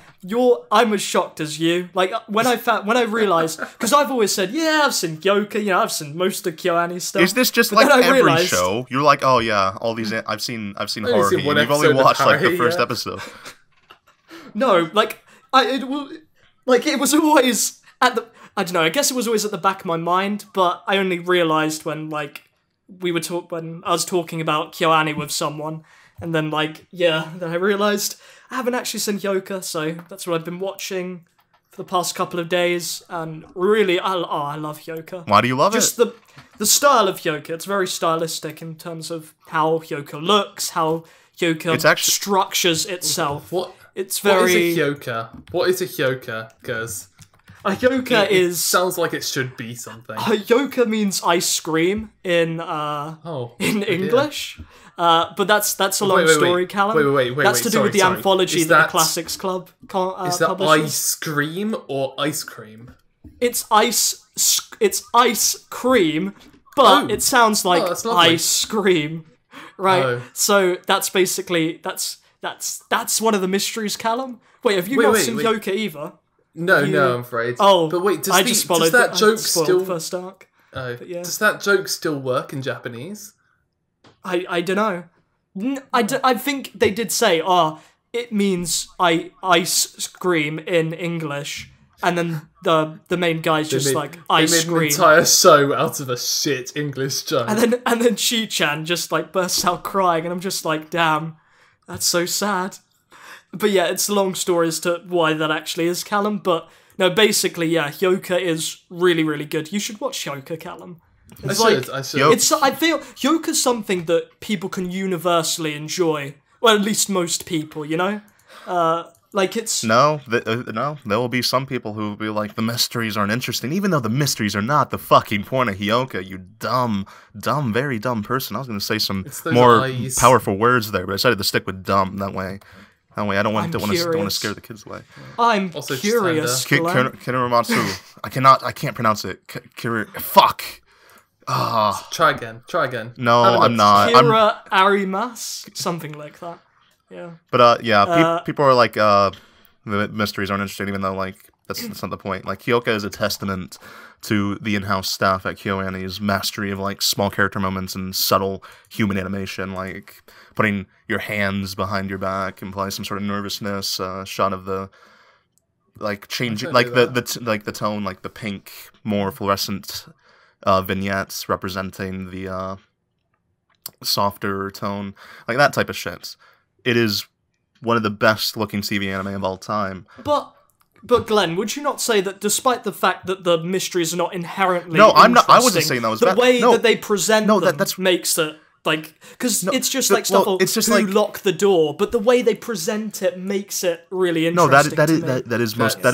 C: I'm as shocked as you. Like, when I realised, because I've always said, yeah, I've seen Hyouka, I've seen most of KyoAni stuff.
A: Is this just like every show? You're like, oh yeah, all these, I've seen Haruhi, and you've only watched, like, the first episode.
C: No, like, it was always at the, I don't know, I guess it was always at the back of my mind, but I only realised when, like, when I was talking about KyoAni with someone, and then, like, then I realised I haven't actually seen Hyouka, so that's what I've been watching for the past couple of days, and really, I love Hyouka.
A: Why do you love it?
C: Just the style of Hyouka. It's very stylistic in terms of how Hyouka looks, how Hyouka structures itself. It's very...
B: What is a Hyouka? What is a Hyouka? Because...
C: A Hyouka is...
B: sounds like it should be something.
C: Hyouka means ice cream in English. But that's a long story, Callum.
B: Wait.
C: That's to do with the anthology that the Classics Club
B: is that
C: publishes.
B: ice cream or ice cream?
C: It's ice cream, but it sounds like ice cream, right?
B: Oh.
C: So that's basically that's one of the mysteries, Callum. Wait, have you not seen Hyouka either?
B: No, I'm afraid.
C: Oh,
B: but wait, does that joke still work in Japanese?
C: I don't know. I think they did say, it means ice cream in English, and then the main guy's just like ice cream.
B: They made an entire show out of a shit English joke.
C: And then Chi-chan just like bursts out crying, and I'm just like, damn, that's so sad. But yeah, it's a long story as to why that actually is, Callum. But no, basically, yeah, Hyouka is really, really good. You should watch Hyouka, Callum.
B: I should.
C: I feel Hyouka's something that people can universally enjoy. Well, at least most people, you know? It's...
A: No, there will be some people who will be like, the mysteries aren't interesting, even though the mysteries are not the fucking point of Hyouka, you dumb, very dumb person. I was going to say some more powerful words there, but I decided to stick with dumb that way. I don't want to scare the kids away.
C: I'm also curious.
A: Kiramatsu. I can't pronounce it. Fuck.
B: Try again.
A: No, I'm not.
C: Utawarerumono, something like that. Yeah.
A: But people are like, the mysteries aren't interesting, even though like that's not the point. Like Hyouka is a testament to the in-house staff at KyoAni's mastery of like small character moments and subtle human animation, like putting your hands behind your back implies some sort of nervousness. Shot of the like changing, like the tone, like the pink, more fluorescent vignettes representing the softer tone, like that type of shit. It is one of the best looking TV anime of all time.
C: But Glen, would you not say that despite the fact that the mysteries are not inherently
A: I'm not. I wasn't saying that was
C: the
A: bad.
C: way that they present them
A: that's
C: makes it like because it's just like stuff. It's just like lock the door, but the way they present it makes it really interesting.
A: That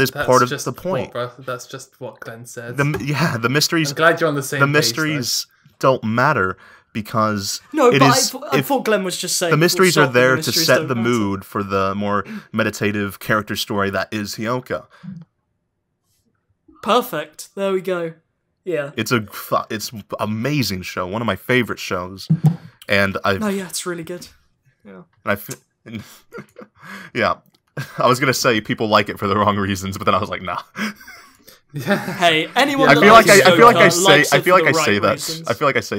A: is part of the point.
B: That's just what Glen said.
A: The mysteries.
B: I'm glad you're on the same.
A: The mysteries don't matter. Because
C: I thought Glen was just saying
A: the mysteries are there to set the mood for the more meditative character story that is Hyouka.
C: Perfect. There we go. Yeah.
A: It's amazing show. One of my favorite shows, and
C: it's really good. Yeah.
A: And yeah. I was gonna say people like it for the wrong reasons, but then I was like, nah.
C: Hey, anyone.
A: I feel like I say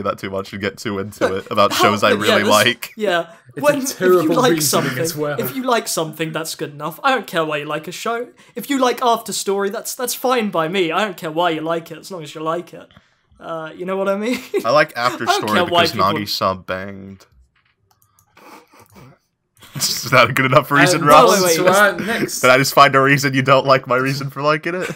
A: that too much and get too into it about shows I really like.
C: Yeah,
B: if you like something,
C: if you like something, that's good enough. I don't care why you like a show. If you like After Story, that's fine by me. I don't care why you like it, as long as you like it. You know what I mean?
A: I like After Story because Nagi-san banged. Is that a good enough reason, Russ?
B: Next.
A: Did I just find a reason you don't like my reason for liking it?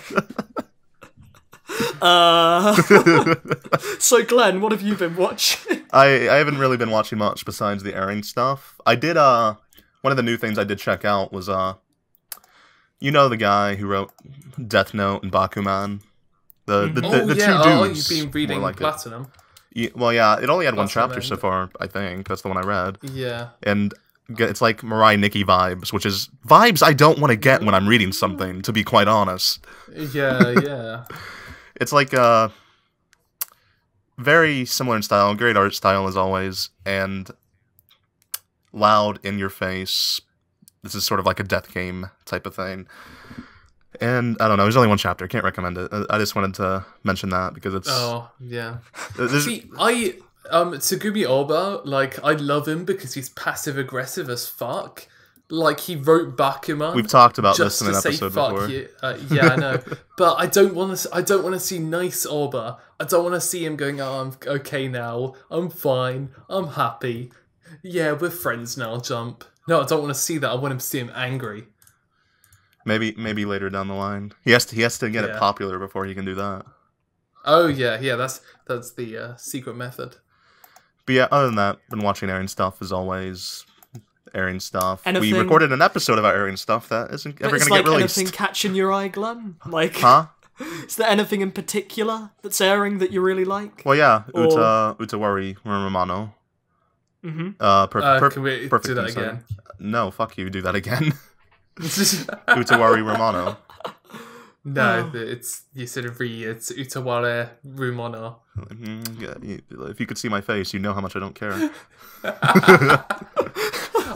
C: So Glen, what have you been watching?
A: I haven't really been watching much besides the airing stuff. I did one of the new things I did check out was you know the guy who wrote Death Note and Bakuman? The two dudes.
B: Oh, you've been reading like Platinum.
A: It only had one chapter so far, I think. That's the one I read.
B: Yeah.
A: And it's like Mirai Nikki vibes, which is vibes I don't want to get when I'm reading something, to be quite honest.
B: Yeah.
A: It's like very similar in style, great art style as always, and loud, in your face. This is sort of like a death game type of thing. And I don't know, there's only one chapter, can't recommend it. I just wanted to mention that because it's...
B: Oh, yeah. See, Tsugumi Oba, like, I love him because he's passive-aggressive as fuck. Like, he wrote Bakuman.
A: We've talked about this in an episode before.
B: Yeah, I know. But I don't want to see nice Oba. I don't want to see him going, oh, I'm okay now. I'm fine. I'm happy. Yeah, we're friends now, Jump. No, I don't want to see that. I want him to see him angry.
A: Maybe later down the line. He has to get it popular before he can do that.
B: Oh, yeah, that's the secret method.
A: But yeah, other than that, been watching airing stuff as always. airing stuff.
C: Anything-
A: We recorded an episode about airing stuff that isn't ever going to get released.
C: Anything catching your eye, Glen? Like,
A: Huh?
C: is there anything in particular that's airing that you really like?
A: Well, yeah,
C: Or-
A: Utawarerumono.
C: Mm-hmm.
B: Can we
A: perfect
B: do that
A: insight.
B: again?
A: No, fuck you, do that again. Utawarerumono.
B: No, it's you sort of read it's Utawarerumono.
A: If you could see my face, you know how much I don't care.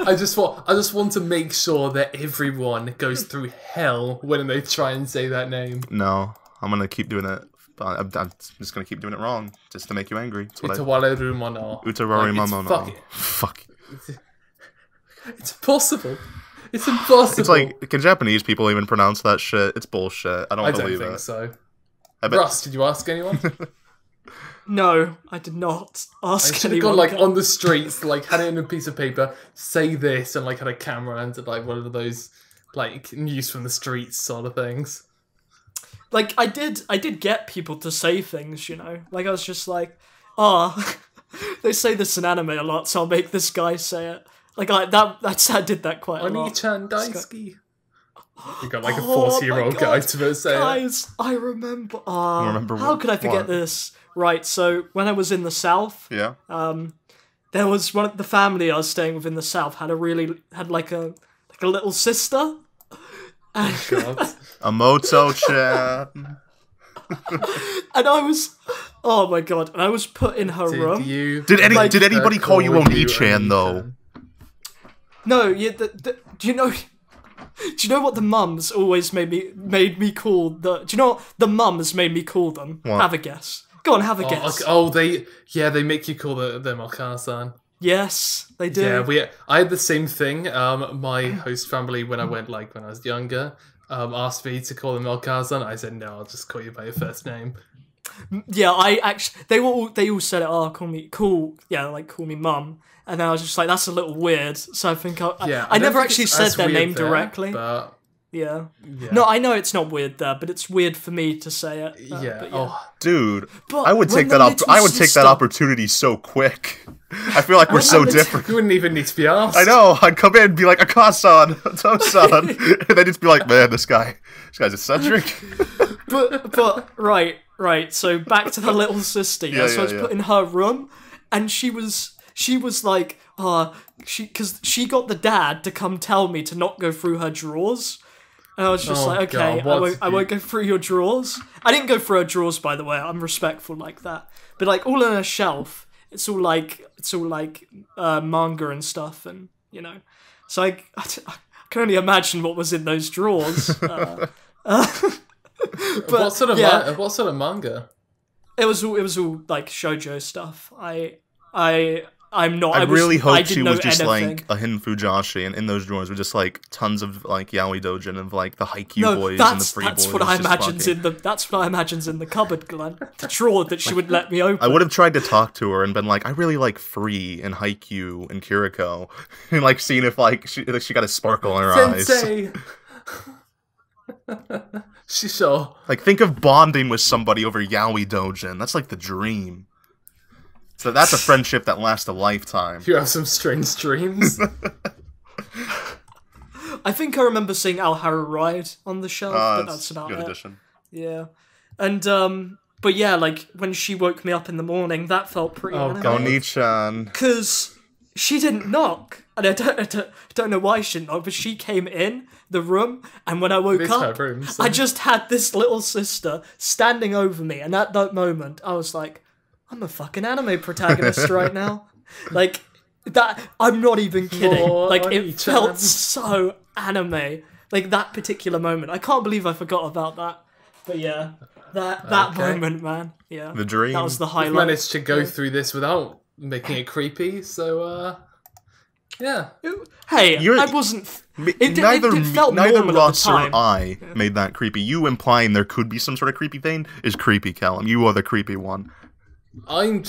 B: I just want to make sure that everyone goes through hell when they try and say that name.
A: No, I'm gonna keep doing it. I'm just gonna keep doing it wrong, just to make you angry.
B: Utawarerumono.
A: Utawarerumono. Fuck.
B: It's impossible. It's impossible.
A: It's like, can Japanese people even pronounce that shit? It's bullshit. I don't believe
B: think
A: it.
B: so.
A: I bet.
B: Russ, did you ask anyone?
C: No, I did not
B: I
C: ask
B: should have
C: anyone.
B: gone like on the streets, like had it in a piece of paper, say this, and like had a camera and did like one of those like news from the streets sort of things.
C: Like, I did get people to say things, you know? Like, I was just like, they say this in anime a lot, so I'll make this guy say it. Like, I did that quite a lot.
B: Oni-chan Daisuki. You got like a
C: Oh
B: 40-year-old
C: my
B: guy
C: God,
B: to say it.
C: Guys, I remember...
A: Remember
C: how could I forget
A: what?
C: this? Right, so when I was in the South,
A: Yeah.
C: there was one of the family I was staying with in the South had like a little sister. And,
B: God.
A: A Moto-chan.
C: and I was... Oh my God, and I was put in her room.
A: Did anybody call you Oni-chan, though?
C: No, yeah. Do you know? Do you know what the mums always made me call the? Do you know what the mums made me call them?
A: What?
C: Have a guess. Go on, have a guess.
B: They make you call them Okasan.
C: Yes, they do.
B: Yeah, I had the same thing. My host family, when I when I was younger, asked me to call them Okasan. I said no, I'll just call you by your first name.
C: Yeah, I actually they all said it. Oh, call me mum. And then I was just like, that's a little weird. So I think I never actually said their name directly.
B: But
C: yeah. No, I know it's not weird there, but it's weird for me to say it.
B: yeah.
C: But
A: Dude,
C: But
A: I would
C: when
A: take
C: the
A: that
C: little
A: I would take that
C: sister-
A: opportunity so quick. I feel like we're so different.
B: You wouldn't even need to be asked.
A: I know. I'd come in and be like, Akasan, Tosan, and then just be like, man, this guy's eccentric.
C: But right. So back to the little sister. Yeah. So I was put in her room, and she was like, because she got the dad to come tell me to not go through her drawers. And I was just like, okay,
B: God,
C: I won't go through your drawers. I didn't go through her drawers, by the way. I'm respectful like that. But like all on her shelf, it's all like manga and stuff, and you know. So I can only imagine what was in those drawers. But
B: what sort of manga?
C: It was all like shoujo stuff. I'm not.
A: I really
C: I
A: hope she
C: didn't
A: was
C: know
A: just
C: anything.
A: like a hidden Fujashi, and in those drawers were just like tons of like yaoi dojin of like the Haikyuu
C: No,
A: boys and the free
C: that's
A: boys.
C: what I
A: just
C: imagined
A: fucking-
C: that's what I imagined in the cupboard, Glen. The drawer that she would let me open.
A: I would have tried to talk to her and been like, I really like Free and Haikyuu and Kiriko, and like seeing if like she got a sparkle in her eyes.
B: Sensei. Shisho.
A: Like, think of bonding with somebody over yaoi dojin. That's like the dream. So that's a friendship that lasts a lifetime.
B: You have some strange dreams.
C: I think I remember seeing Al Haru Ride on the shelf, but that's about
A: good
C: it.
A: addition.
C: Yeah, and but yeah, like when she woke me up in the morning, that felt pretty.
A: Oni-chan.
C: Because she didn't knock, and I don't know why she didn't knock, but she came in the room, and when I woke up, I just had this little sister standing over me, and at that moment, I was like, I'm a fucking anime protagonist right now. Like, that, I'm not even kidding. Like, it felt so anime. Like, that particular moment. I can't believe I forgot about that. But yeah, that moment, man. Yeah.
A: The dream.
C: That was the highlight.
B: We've managed to go through this without making it creepy, so, yeah.
C: Hey, I wasn't... It felt
A: neither
C: normal
A: Russ
C: at the time.
A: or I made that creepy. You implying there could be some sort of creepy thing is creepy, Callum. You are the creepy one.
B: I'm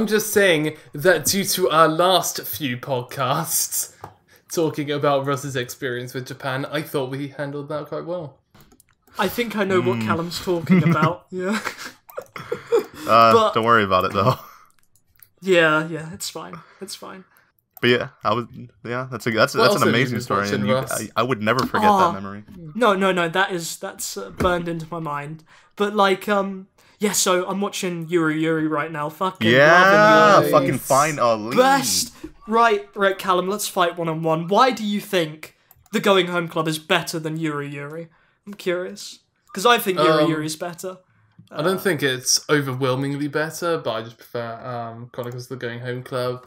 B: just saying that due to our last few podcasts talking about Russ's experience with Japan, I thought we handled that quite well.
C: I think I know what Callum's talking about. Yeah.
A: Don't worry about it though.
C: Yeah, it's fine. It's fine.
A: But yeah, that's an
B: else have you
A: amazing
B: been
A: story,
B: watching,
A: and
B: Russ?
A: I would never forget that memory.
C: No, that's burned into my mind. But like, yeah. So I'm watching Yuru Yuri right now. Fucking
A: Yeah,
C: loving
A: fucking fine, Ali.
C: best. Right, Callum. Let's fight 1-on-1. Why do you think the Going Home Club is better than Yuru Yuri? I'm curious because I think Yuru Yuri is better.
B: I don't think it's overwhelmingly better, but I just prefer Chronicles of the Going Home Club.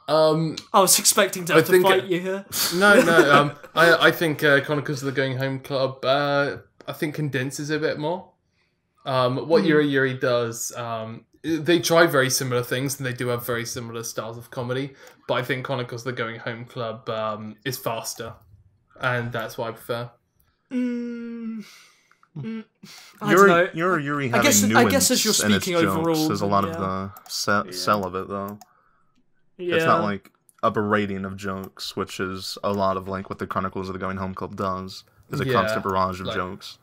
C: I was expecting to fight you here.
B: No. I think Chronicles of the Going Home Club. I think condenses a bit more. What Yuri Yuri does, they try very similar things, and they do have very similar styles of comedy. But I think Chronicles of the Going Home Club is faster, and that's what I prefer.
C: I don't know.
A: Yuri having
C: I guess as you're
A: nuance in its
C: speaking overall,
A: jokes is a lot of
C: yeah.
A: the sell of it, though.
C: Yeah.
A: It's not like a berating of jokes, which is a lot of like what the Chronicles of the Going Home Club does. Is a constant barrage of jokes.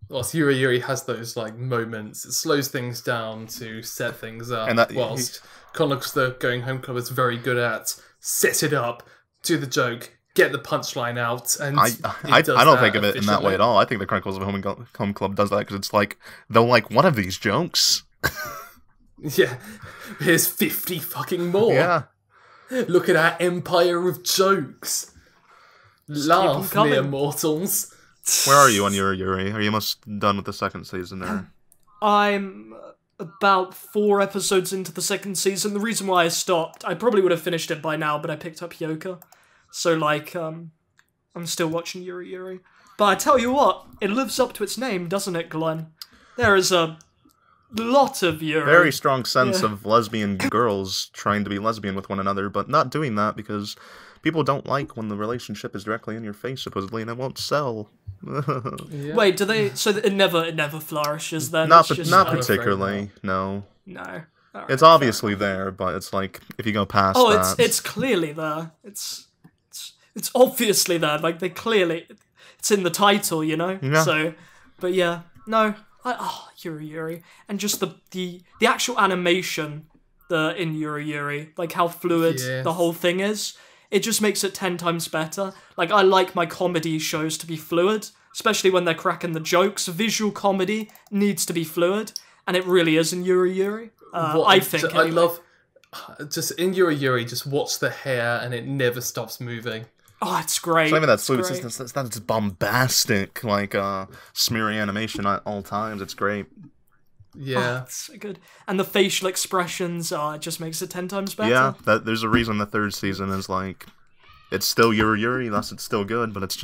B: Whilst Yuri Yuri has those like moments, it slows things down to set things up.
A: And
B: whilst Chronicles of the Going Home Club is very good at set it up, do the joke, get the punchline out, and
A: I don't think of it in that way at all. I think the Chronicles of Home Club does that because it's like they'll like one of these jokes.
B: Yeah, here's 50 fucking more.
A: Yeah,
B: look at our empire of jokes. Laugh, mere mortals.
A: Where are you on Yuri Yuri? Are you almost done with the second season? Or?
C: I'm about 4 episodes into the second season. The reason why I stopped, I probably would have finished it by now, but I picked up Hyouka. So, like, I'm still watching Yuri Yuri. But I tell you what, it lives up to its name, doesn't it, Glen? There is a lot of Yuri.
A: Very strong sense of lesbian girls trying to be lesbian with one another, but not doing that because people don't like when the relationship is directly in your face, supposedly, and it won't sell.
C: Yeah. Wait, do they? So it never flourishes then?
A: Not particularly. No.
C: No. Right,
A: it's obviously there, but it's like if you go past.
C: Oh, it's clearly there. It's obviously there. Like they clearly, it's in the title, you know.
A: Yeah.
C: So, but yeah, no. Yuri Yuri, and just the actual animation, in Yuri Yuri, like how fluid the whole thing is. It just makes it 10 times better. Like, I like my comedy shows to be fluid, especially when they're cracking the jokes. Visual comedy needs to be fluid, and it really is in Yuri Yuri. I think.
B: I love, just in Yuri Yuri, just watch the hair, and it never stops moving.
C: Oh, it's great.
A: It's not even that fluid, it's that bombastic, like, smeary animation at all times. It's great.
B: Yeah.
C: Oh, it's so good. And the facial expressions, it just makes it 10 times better.
A: Yeah, there's a reason the third season is like, it's still Yuri Yuri, thus it's still good, but it's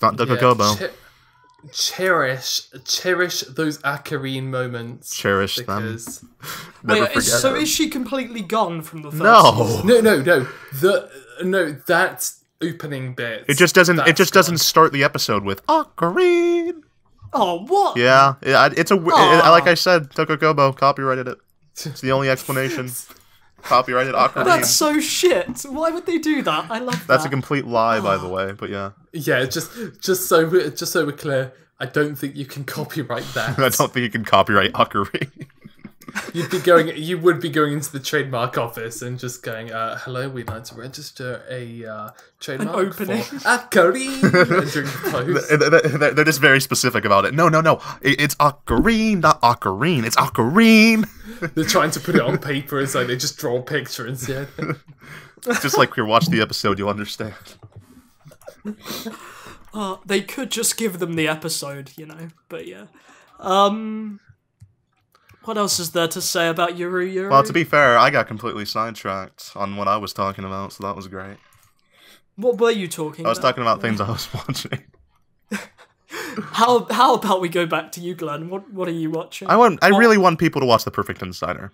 A: not Dokokobo.
B: Cherish those Akarine moments.
A: Cherish them. Never forget
C: so
A: them.
C: is she completely gone from the first
A: No.
B: season? No. That opening bit.
A: It just doesn't start the episode with Akarine.
C: Oh, what?
A: Yeah, it's like I said, Tokokobo copyrighted it. It's the only explanation. Copyrighted Ocarina.
C: That's so shit. Why would they do that? I love that.
A: That's a complete lie, by the way. But yeah.
B: Yeah, just so we're clear, I don't think you can copyright that.
A: I don't think you can copyright Ocarina.
B: You would be going into the trademark office and just going, hello, we'd like to register a trademark for Ocarina during the post.
A: They're just very specific about it. No. It's Ocarina, not Ocarine. It's Ocarine.
B: They're trying to put it on paper, and so they just draw a picture instead.
A: Just like you watch the episode, you'll understand.
C: They could just give them the episode, you know. But yeah. What else is there to say about Yuru Yuri?
A: Well, to be fair, I got completely sidetracked on what I was talking about, so that was great.
C: What were you talking about?
A: I was talking about things I was watching.
C: How about we go back to you, Glen? What are you watching?
A: I really want people to watch The Perfect Insider.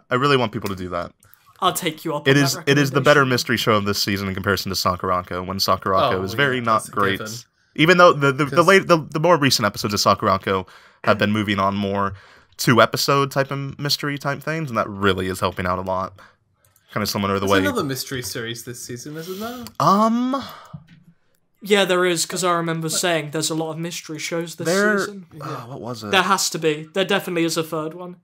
A: I really want people to do that.
C: I'll take you up
A: on
C: that
A: It is the better mystery show of this season in comparison to Sakurako, when Sakurako is very not great.
B: Given.
A: Even though the more recent episodes of Sakurako have been moving on more 2-episode type of mystery type things, and that really is helping out a lot. Kind of similar to the way.
B: There's another mystery series this season, isn't there?
C: Yeah, there is, because I remember saying there's a lot of mystery shows this season.
A: What was it?
C: There has to be. There definitely is a third one.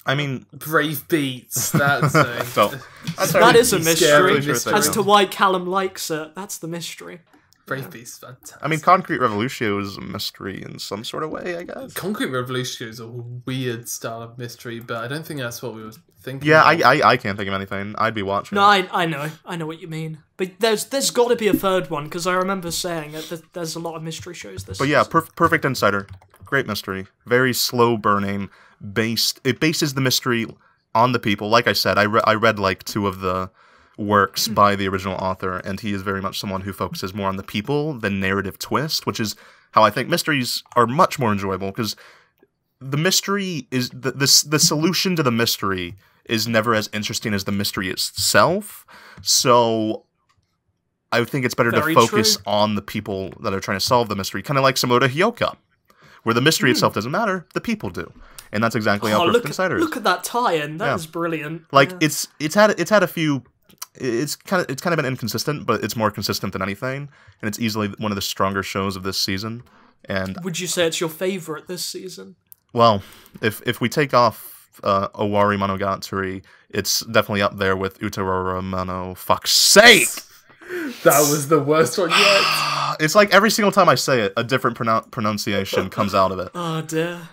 A: I mean,
B: Brave Beats. That's a...
C: That is a mystery
B: mystery.
C: as to why Callum likes it. That's the mystery.
B: Brave Beats, fantastic.
A: I mean, Concrete Revolution is a mystery in some sort of way, I guess.
B: Concrete Revolution is a weird style of mystery, but I don't think that's what we were thinking.
A: Yeah,
B: of.
A: I can't think of anything. I'd be watching.
C: No, I know what you mean. But there's got to be a third one because I remember saying that there's a lot of mystery shows this.
A: But yeah,
C: season.
A: Perfect Insider, great mystery, very slow burning. It bases the mystery on the people. Like I said, I read like 2 of the works by the original author, and he is very much someone who focuses more on the people than narrative twist, which is how I think mysteries are much more enjoyable, because the mystery is the solution to the mystery is never as interesting as the mystery itself. So I think it's better to focus on the people that are trying to solve the mystery, kind of like similar to Hyouka, where the mystery itself doesn't matter, the people do. And that's exactly how Perfect Insider is.
C: Look at that tie-in. That is brilliant.
A: Like it's had a few. It's kind of been inconsistent, but it's more consistent than anything, and it's easily one of the stronger shows of this season. And
C: would you say it's your favorite this season?
A: Well, if we take off Owari Monogatari, it's definitely up there with Utawarerumono. Fuck's sake!
B: That was the worst one yet.
A: It's like every single time I say it, a different pronunciation comes out of it.
C: Oh dear.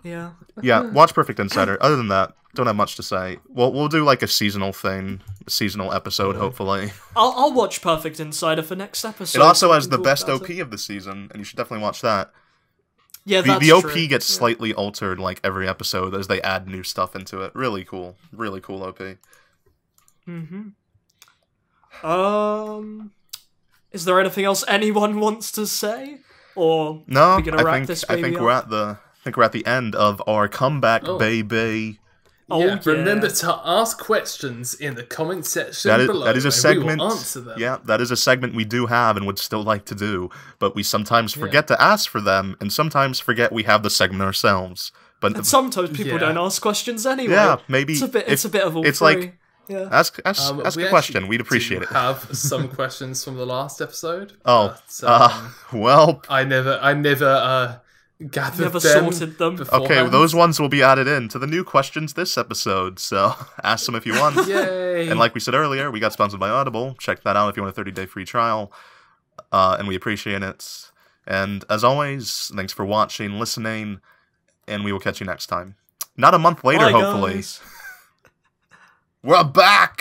C: Yeah.
A: Yeah, watch Perfect Insider. Other than that, don't have much to say. We'll do like a seasonal thing, a seasonal episode, hopefully.
C: I'll watch Perfect Insider for next episode.
A: It also has the best OP of the season, and you should definitely watch that.
C: Yeah, that's
A: the OP
C: true.
A: gets slightly altered like every episode as they add new stuff into it. Really cool OP.
C: Is there anything else anyone wants to say, or
A: no?
C: are we gonna wrap
A: I think we're at the end of our comeback, baby.
B: Yeah, remember to ask questions in the comment section below.
A: That is a segment.
B: We will answer them.
A: Yeah, that is a segment we do have and would still like to do, but we sometimes forget to ask for them, and sometimes forget we have the segment ourselves. And
C: sometimes people don't ask questions anyway.
A: Yeah, maybe
C: it's a bit of all
A: it's
C: three.
A: Like
C: yeah.
A: ask a question. We'd appreciate it.
B: Have some questions from the last episode.
A: Well,
B: I never gathered them.
C: Sorted them.
A: Okay, well, those ones will be added in to the new questions this episode, so ask them if you want.
B: Yay!
A: And like we said earlier, we got sponsored by Audible. Check that out if you want a 30-day free trial, and we appreciate it. And as always, thanks for watching, listening, and we will catch you next time. Not a month later, hopefully.
C: Guys.
A: We're back!